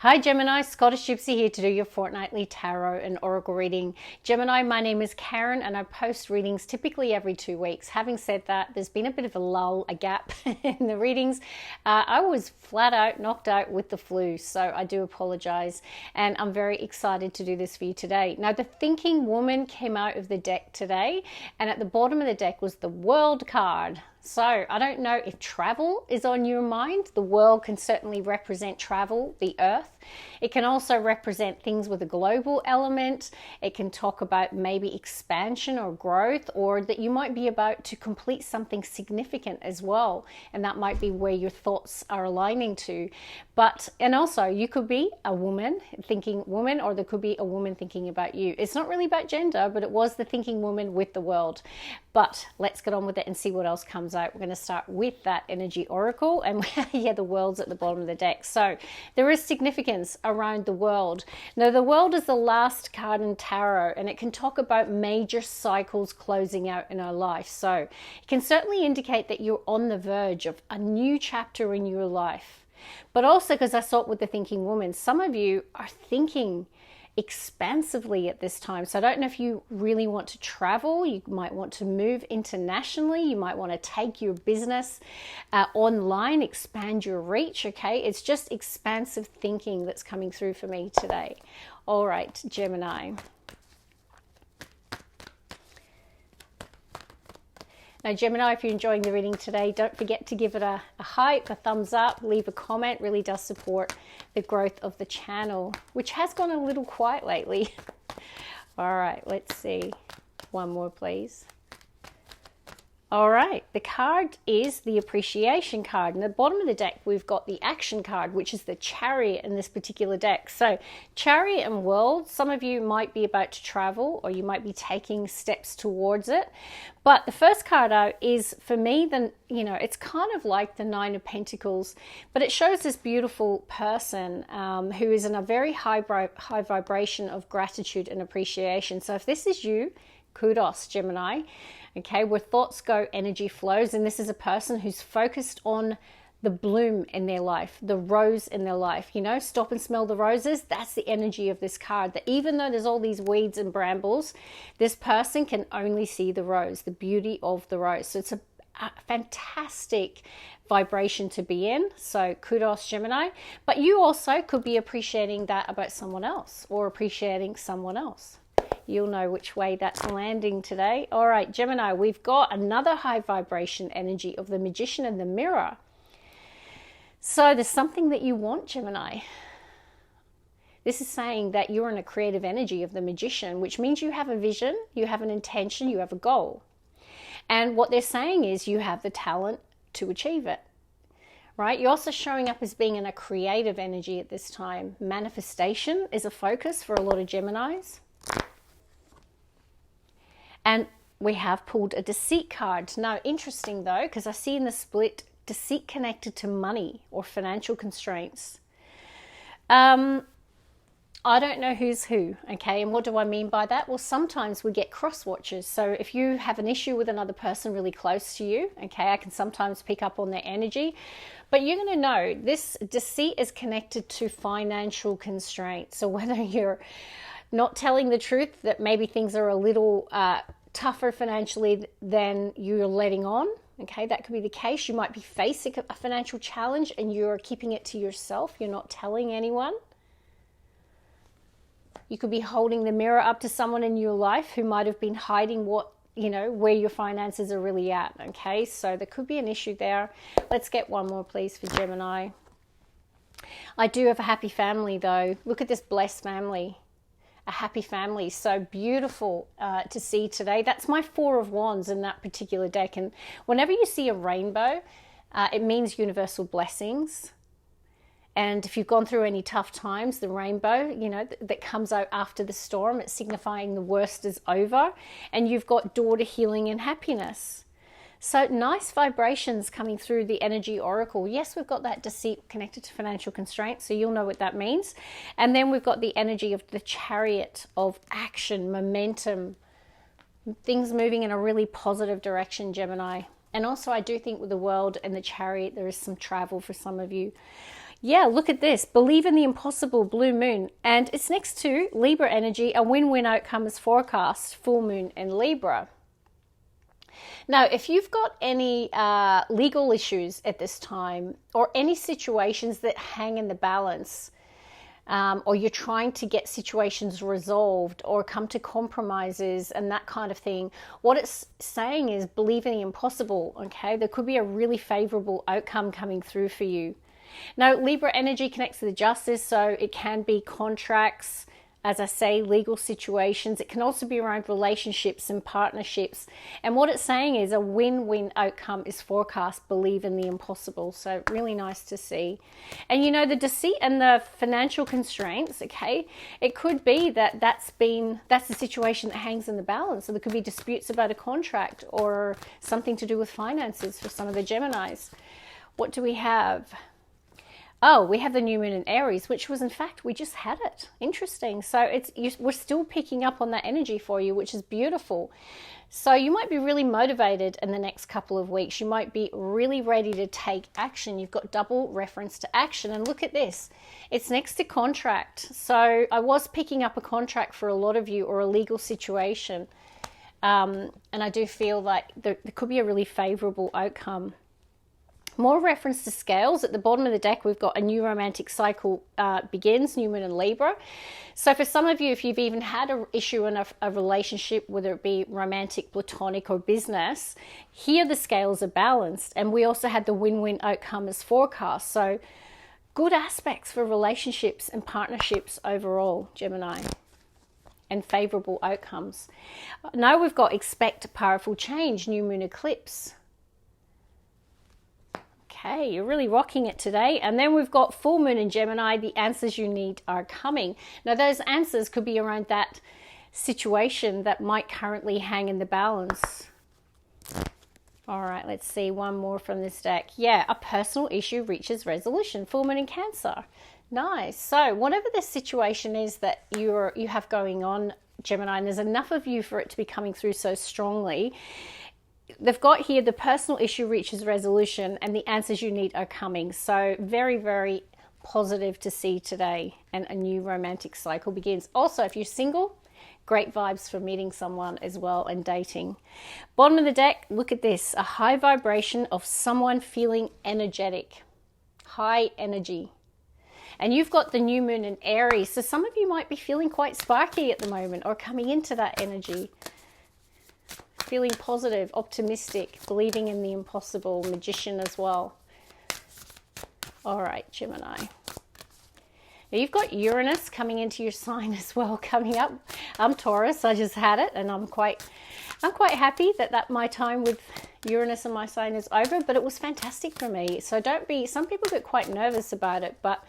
Hi Gemini, Scottish Gypsy here to do your fortnightly tarot and oracle reading. Gemini, my name is Karen and I post readings typically every 2 weeks. Having said that, there's been a bit of a lull, a gap in the readings. I was flat out knocked out with the flu, so I do apologize, and I'm very excited to do this for you today. Now, the Thinking Woman came out of the deck today, and at the bottom of the deck was the World card. So I don't know if travel is on your mind. The world can certainly represent travel, the earth. It can also represent things with a global element. It can talk about maybe expansion or growth, or that you might be about to complete something significant as well. And that might be where your thoughts are aligning to. And also you could be a woman thinking woman, or there could be a woman thinking about you. It's not really about gender, but it was the Thinking Woman with the world. But let's get on with it and see what else comes out. We're going to start with that energy oracle, and yeah, the world's at the bottom of the deck. So there is significance around the world. Now, the world is the last card in tarot, and it can talk about major cycles closing out in our life. So it can certainly indicate that you're on the verge of a new chapter in your life. But also, because I saw it with the Thinking Woman, some of you are thinking expansively at this time. So I don't know if you really want to travel. You might want to move internationally. You might want to take your business online, expand your reach. Okay, it's just expansive thinking that's coming through for me today. All right, Gemini. Now, Gemini, if you're enjoying the reading today, don't forget to give it a hype, a thumbs up, leave a comment. It really does support the growth of the channel, which has gone a little quiet lately. All right, let's see. One more, please. All right, the card is the Appreciation card. And at the bottom of the deck, we've got the Action card, which is the Chariot in this particular deck. So Chariot and World, some of you might be about to travel, or you might be taking steps towards it. But the first card out is, for me, it's kind of like the Nine of Pentacles, but it shows this beautiful person who is in a very high vibration of gratitude and appreciation. So if this is you, kudos, Gemini. Okay, where thoughts go, energy flows. And this is a person who's focused on the bloom in their life, the rose in their life. Stop and smell the roses. That's the energy of this card. That even though there's all these weeds and brambles, this person can only see the rose, the beauty of the rose. So it's a fantastic vibration to be in. So kudos, Gemini. But you also could be appreciating that about someone else, or appreciating someone else. You'll know which way that's landing today. All right, Gemini, we've got another high vibration energy of the Magician and the Mirror. So there's something that you want, Gemini. This is saying that you're in a creative energy of the Magician, which means you have a vision, you have an intention, you have a goal. And what they're saying is you have the talent to achieve it. Right? You're also showing up as being in a creative energy at this time. Manifestation is a focus for a lot of Geminis. And we have pulled a Deceit card. Now, interesting though, because I see in the split, deceit connected to money or financial constraints. I don't know who's who, okay? And what do I mean by that? Well, sometimes we get cross watchers. So if you have an issue with another person really close to you, okay, I can sometimes pick up on their energy. But you're going to know this deceit is connected to financial constraints. So whether you're not telling the truth, that maybe things are a little tougher financially than you're letting on. Okay, that could be the case. You might be facing a financial challenge and you're keeping it to yourself. You're not telling anyone. You could be holding the mirror up to someone in your life who might have been hiding where your finances are really at. Okay, so there could be an issue there. Let's get one more, please, for Gemini. I do have a happy family, though. Look at this blessed family. A happy family. So beautiful to see today. That's my Four of Wands in that particular deck. And whenever you see a rainbow, it means universal blessings. And if you've gone through any tough times, the rainbow, that comes out after the storm, it's signifying the worst is over. And you've got door to healing and happiness. So nice vibrations coming through the energy oracle. Yes, we've got that deceit connected to financial constraints, so you'll know what that means. And then we've got the energy of the Chariot of action, momentum, things moving in a really positive direction, Gemini. And also I do think with the World and the Chariot, there is some travel for some of you. Yeah, look at this. Believe in the impossible, blue moon. And it's next to Libra energy. A win-win outcome is forecast, full moon in Libra. Now, if you've got any legal issues at this time, or any situations that hang in the balance, or you're trying to get situations resolved or come to compromises and that kind of thing, what it's saying is believe in the impossible, okay? There could be a really favorable outcome coming through for you. Now, Libra energy connects to the justice, so it can be contracts, as I say, legal situations. It can also be around relationships and partnerships. And what it's saying is a win-win outcome is forecast. Believe in the impossible. So really nice to see. And you know, the deceit and the financial constraints, okay, it could be that that's the situation that hangs in the balance. So there could be disputes about a contract or something to do with finances for some of the Geminis. What do we have? Oh, we have the new moon in Aries, which was, in fact, we just had it. Interesting. So we're still picking up on that energy for you, which is beautiful. So you might be really motivated in the next couple of weeks. You might be really ready to take action. You've got double reference to action. And look at this. It's next to contract. So I was picking up a contract for a lot of you, or a legal situation. And I do feel like there could be a really favorable outcome. More reference to scales. At the bottom of the deck, we've got a new romantic cycle begins, new moon in Libra. So for some of you, if you've even had an issue in a relationship, whether it be romantic, platonic, or business, here the scales are balanced. And we also had the win-win outcome as forecast. So good aspects for relationships and partnerships overall, Gemini, and favorable outcomes. Now we've got expect powerful change, new moon eclipse. Okay, you're really rocking it today. And then we've got full moon in Gemini. The answers you need are coming. Now, those answers could be around that situation that might currently hang in the balance. All right, let's see one more from this deck. Yeah, a personal issue reaches resolution. Full moon in Cancer. Nice. So whatever the situation is that you have going on, Gemini, and there's enough of you for it to be coming through so strongly, they've got here the personal issue reaches resolution and the answers you need are coming. So very, very positive to see today, and a new romantic cycle begins. Also, if you're single, great vibes for meeting someone as well and dating. Bottom of the deck, look at this, a high vibration of someone feeling energetic, high energy. And you've got the new moon in Aries. So some of you might be feeling quite sparky at the moment, or coming into that energy. Feeling positive, optimistic, believing in the impossible, magician as well. All right, Gemini. Now you've got Uranus coming into your sign as well, coming up. I'm Taurus, I just had it, and I'm quite happy that my time with Uranus in my sign is over, but it was fantastic for me. So some people get quite nervous about it, but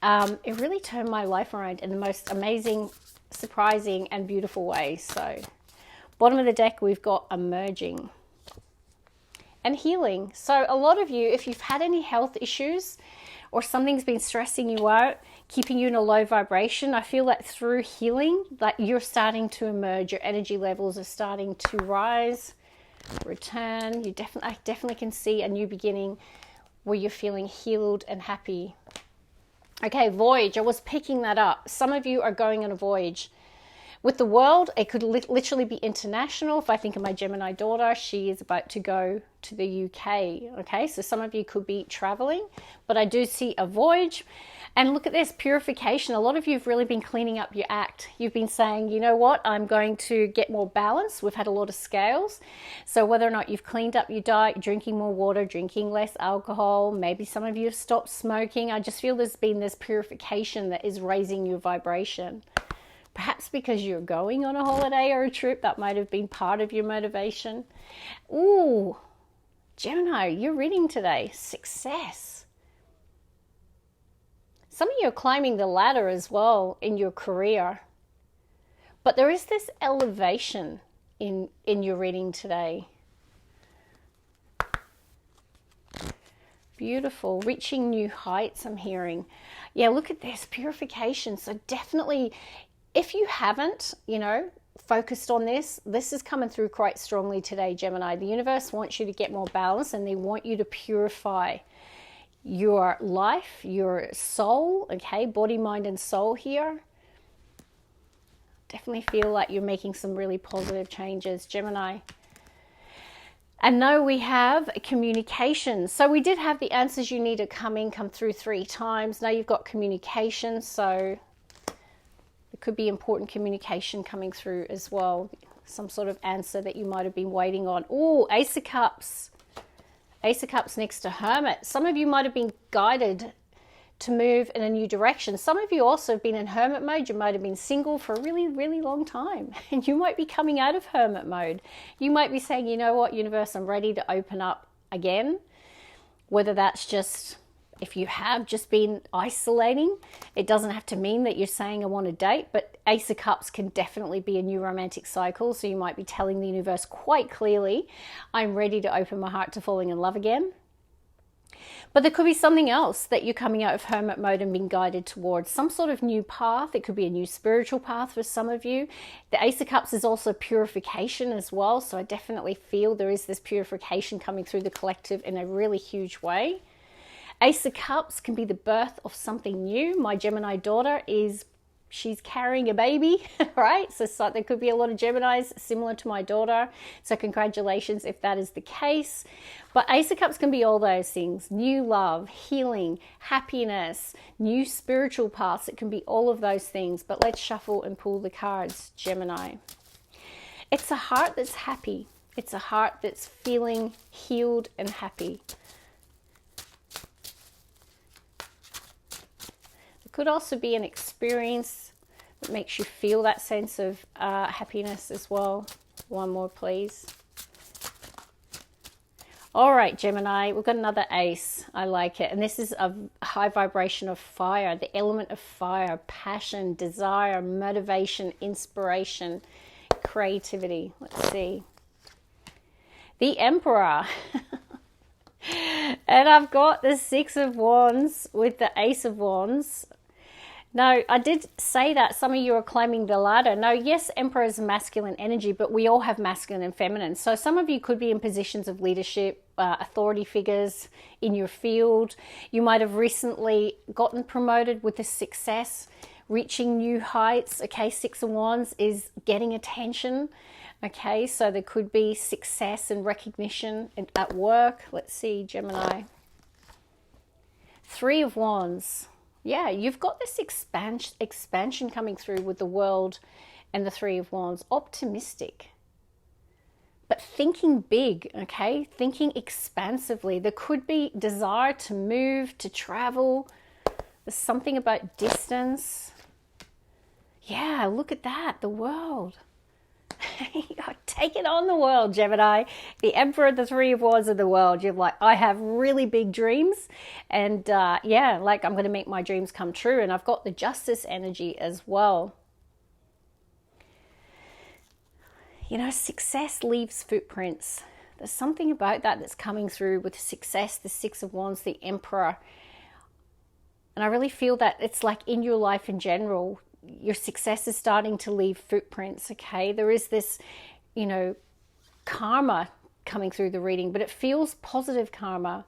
it really turned my life around in the most amazing, surprising, and beautiful way. So bottom of the deck, we've got emerging and healing. So a lot of you, if you've had any health issues or something's been stressing you out, keeping you in a low vibration, I feel that through healing, that you're starting to emerge. Your energy levels are starting to rise, return. I definitely can see a new beginning where you're feeling healed and happy. Okay, voyage. I was picking that up. Some of you are going on a voyage. With the world, it could literally be international. If I think of my Gemini daughter, she is about to go to the UK. Okay, so some of you could be traveling, but I do see a voyage. And look at this, purification. A lot of you have really been cleaning up your act. You've been saying, you know what, I'm going to get more balance. We've had a lot of scales. So whether or not you've cleaned up your diet, drinking more water, drinking less alcohol, maybe some of you have stopped smoking. I just feel there's been this purification that is raising your vibration. Perhaps because you're going on a holiday or a trip, that might have been part of your motivation. Ooh, Gemini, you're reading today. Success. Some of you are climbing the ladder as well in your career. But there is this elevation in your reading today. Beautiful. Reaching new heights, I'm hearing. Yeah, look at this. Purification. So definitely, if you haven't, focused on this is coming through quite strongly today, Gemini. The universe wants you to get more balance, and they want you to purify. your life, your soul, okay, body, mind, and soul here. Definitely feel like you're making some really positive changes, Gemini. And now we have communication. So we did have the answers you need to come through 3 times. Now you've got communication, so it could be important communication coming through as well. Some sort of answer that you might have been waiting on. Oh, Ace of Cups. Ace of Cups next to Hermit. Some of you might have been guided to move in a new direction. Some of you also have been in hermit mode. You might have been single for a really, really long time. And you might be coming out of hermit mode. You might be saying, you know what, universe, I'm ready to open up again. Whether that's just, if you have just been isolating, it doesn't have to mean that you're saying I want a date, but Ace of Cups can definitely be a new romantic cycle. So you might be telling the universe quite clearly, I'm ready to open my heart to falling in love again. But there could be something else that you're coming out of hermit mode and being guided towards, some sort of new path. It could be a new spiritual path for some of you. The Ace of Cups is also purification as well. So I definitely feel there is this purification coming through the collective in a really huge way. Ace of Cups can be the birth of something new. My Gemini daughter she's carrying a baby, right? So there could be a lot of Geminis similar to my daughter. So congratulations if that is the case. But Ace of Cups can be all those things. New love, healing, happiness, new spiritual paths. It can be all of those things. But let's shuffle and pull the cards, Gemini. It's a heart that's happy. It's a heart that's feeling healed and happy. Could also be an experience that makes you feel that sense of happiness as well. One more, please. All right, Gemini, we've got another ace. I like it. And this is a high vibration of fire, the element of fire, passion, desire, motivation, inspiration, creativity. Let's see. The Emperor. And I've got the 6 of Wands with the Ace of Wands. Now, I did say that some of you are claiming the ladder. Now, yes, Emperor is masculine energy, but we all have masculine and feminine. So some of you could be in positions of leadership, authority figures in your field. You might have recently gotten promoted with a success, reaching new heights. Okay, 6 of Wands is getting attention. Okay, so there could be success and recognition at work. Let's see, Gemini. 3 of Wands. Yeah, you've got this expansion coming through with the World and the 3 of Wands. Optimistic. But thinking big, okay? Thinking expansively. There could be desire to move, to travel. There's something about distance. Yeah, look at that, the world. Take it on, the world, Gemini. The Emperor, the 3 of Wands of the world. You're like, I have really big dreams. And yeah, like I'm going to make my dreams come true. And I've got the Justice energy as well. You know, success leaves footprints. There's something about that that's coming through with success, the 6 of Wands, the Emperor. And I really feel that it's like in your life in general, your success is starting to leave footprints, okay? There is this, you know, karma coming through the reading, but it feels positive karma.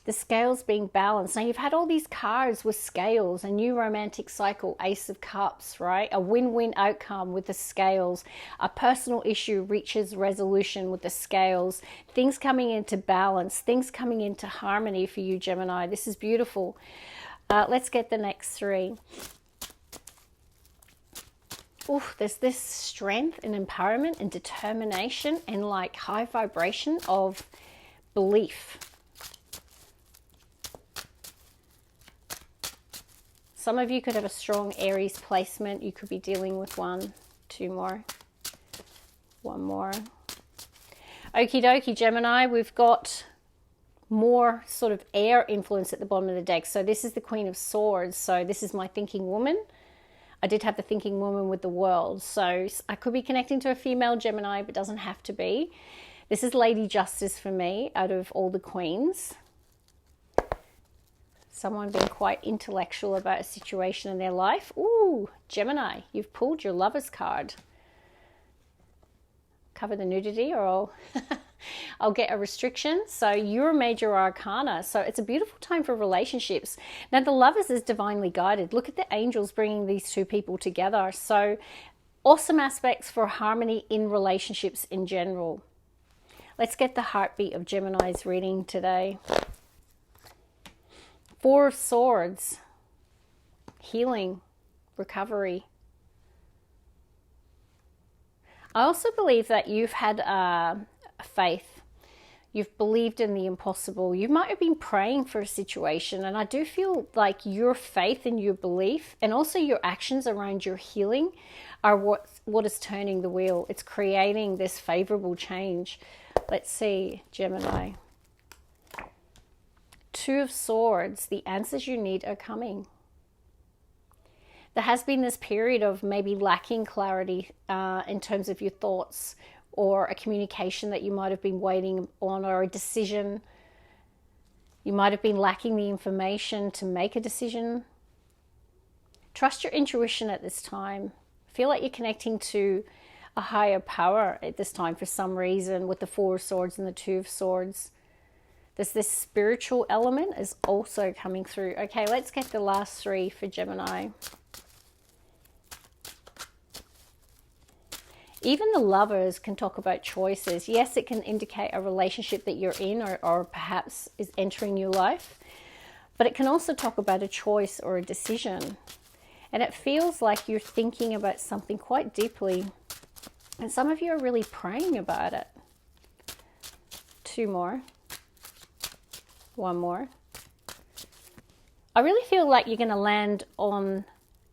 The scales being balanced. Now, you've had all these cards with scales, a new romantic cycle, Ace of Cups, right? A win-win outcome with the scales. A personal issue reaches resolution with the scales. Things coming into balance, things coming into harmony for you, Gemini. This is beautiful. Let's get the next 3. Ooh, there's this strength and empowerment and determination and like high vibration of belief. Some of you could have a strong Aries placement. You could be dealing with 1, 2 more, 1 more. Okie dokie, Gemini, we've got more sort of air influence at the bottom of the deck. So this is the Queen of Swords. So this is my thinking woman. I did have the thinking woman with the world. So I could be connecting to a female Gemini, but doesn't have to be. This is Lady Justice for me out of all the queens. Someone being quite intellectual about a situation in their life. Ooh, Gemini, you've pulled your Lover's card. Cover the nudity or all. I'll get a restriction. So you're a major arcana. So it's a beautiful time for relationships. Now the Lovers is divinely guided. Look at the angels bringing these two people together. So awesome aspects for harmony in relationships in general. Let's get the heartbeat of Gemini's reading today. Four of Swords, healing, recovery. I also believe that you've had faith. You've believed in the impossible. You might have been praying for a situation, and I do feel like your faith and your belief and also your actions around your healing are what is turning the wheel. It's creating this favorable change. Let's see, Gemini. Two of Swords, the answers you need are coming. There has been this period of maybe lacking clarity in terms of your thoughts, or a communication that you might have been waiting on, or a decision. You might have been lacking the information to make a decision. Trust your intuition at this time. Feel like you're connecting to a higher power at this time for some reason with the Four of Swords and the Two of Swords. There's this spiritual element is also coming through. Okay, let's get the last three for Gemini. Even the Lovers can talk about choices. Yes, it can indicate a relationship that you're in, or perhaps is entering your life. But it can also talk about a choice or a decision. And it feels like you're thinking about something quite deeply. And some of you are really praying about it. Two more. One more. I really feel like you're going to land on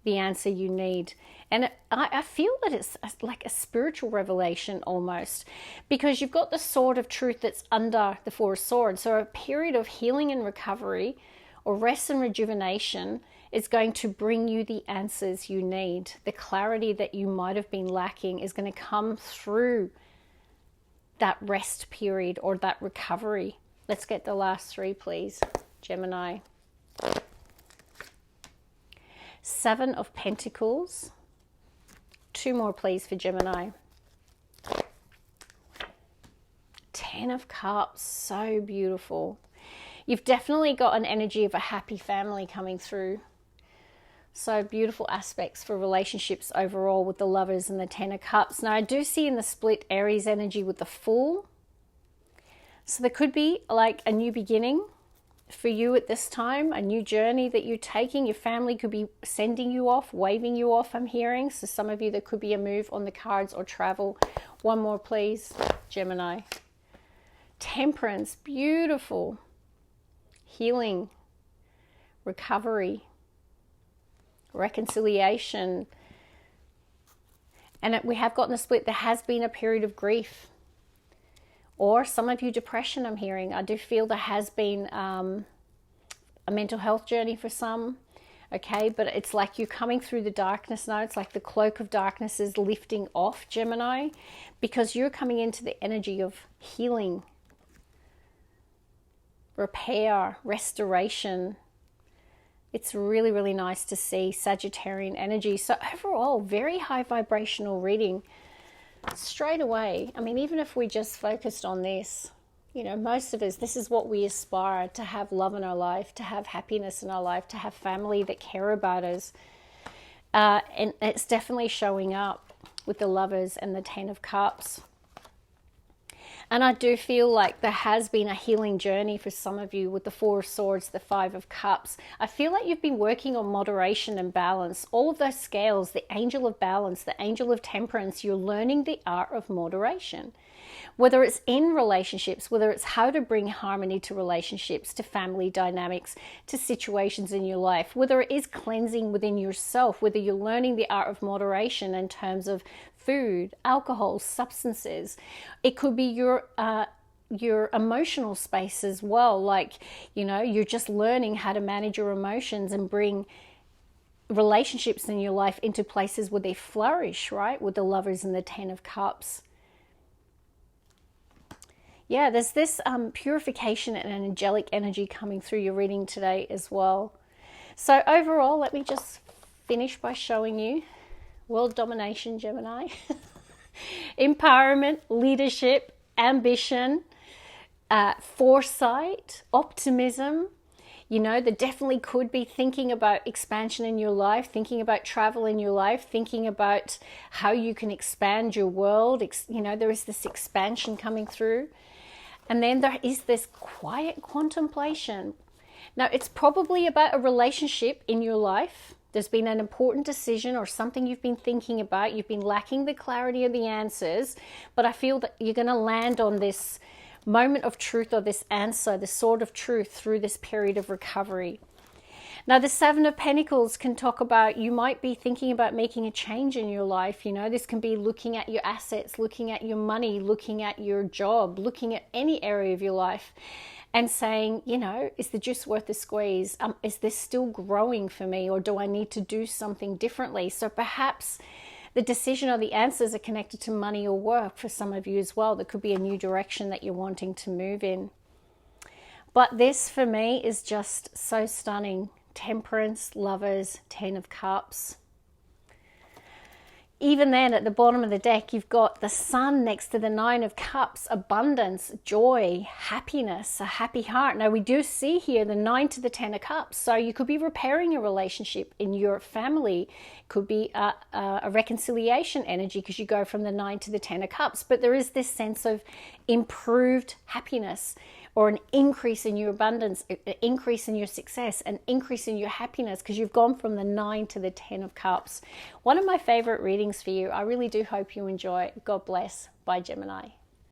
the answer you need. And I feel that it's like a spiritual revelation almost, because you've got the sword of truth that's under the Four of Swords. So a period of healing and recovery, or rest and rejuvenation, is going to bring you the answers you need. The clarity that you might have been lacking is going to come through that rest period or that recovery. Let's get the last three, please, Gemini. Seven of Pentacles. Two more, please, for Gemini. Ten of Cups. So beautiful. You've definitely got an energy of a happy family coming through. So beautiful aspects for relationships overall with the Lovers and the Ten of Cups. Now, I do see in the split Aries energy with the Fool. So there could be like a new beginning for you at this time, a new journey that you're taking. Your family could be sending you off, waving you off, I'm hearing. So some of you, there could be a move on the cards or travel. One more, please, Gemini. Temperance, beautiful. Healing, recovery, reconciliation. And we have gotten a split. There has been a period of grief. Or some of you, depression, I'm hearing. I do feel there has been a mental health journey for some. Okay, but it's like you're coming through the darkness now. It's like the cloak of darkness is lifting off, Gemini, because you're coming into the energy of healing, repair, restoration. It's really, really nice to see Sagittarian energy. So overall, very high vibrational reading. Straight away, I mean, even if we just focused on this, you know, most of us, this is what we aspire to have: love in our life, to have happiness in our life, to have family that care about us. And it's definitely showing up with the Lovers and the Ten of Cups. And I do feel like there has been a healing journey for some of you with the Four of Swords, the Five of Cups. I feel like you've been working on moderation and balance. All of those scales, the Angel of Balance, the Angel of Temperance, you're learning the art of moderation. Whether it's in relationships, whether it's how to bring harmony to relationships, to family dynamics, to situations in your life, whether it is cleansing within yourself, whether you're learning the art of moderation in terms of food, alcohol, substances. It could be your emotional space as well. Like, you know, you're just learning how to manage your emotions and bring relationships in your life into places where they flourish, right? With the Lovers and the Ten of Cups. Yeah, there's this purification and an angelic energy coming through your reading today as well. So overall, let me just finish by showing you world domination, Gemini. Empowerment, leadership, ambition, foresight, optimism. You know, there definitely could be thinking about expansion in your life, thinking about travel in your life, thinking about how you can expand your world. You know, there is this expansion coming through. And then there is this quiet contemplation. Now, it's probably about a relationship in your life. There's been an important decision or something you've been thinking about. You've been lacking the clarity of the answers, but I feel that you're going to land on this moment of truth or this answer, the sword of truth through this period of recovery. Now, the Seven of Pentacles can talk about, you might be thinking about making a change in your life. You know, this can be looking at your assets, looking at your money, looking at your job, looking at any area of your life and saying, you know, is the juice worth the squeeze? Is this still growing for me, or do I need to do something differently? So perhaps the decision or the answers are connected to money or work for some of you as well. There could be a new direction that you're wanting to move in. But this for me is just so stunning. Temperance, Lovers, Ten of Cups. Even then, at the bottom of the deck, you've got the Sun next to the Nine of Cups, abundance, joy, happiness, a happy heart. Now, we do see here the 9 to the 10 of Cups. So you could be repairing a relationship in your family. It could be a reconciliation energy because you go from the 9 to the 10 of Cups. But there is this sense of improved happiness, or an increase in your abundance, an increase in your success, an increase in your happiness, because you've gone from the 9 to the 10 of Cups. One of my favorite readings for you. I really do hope you enjoy. God bless. Bye, Gemini.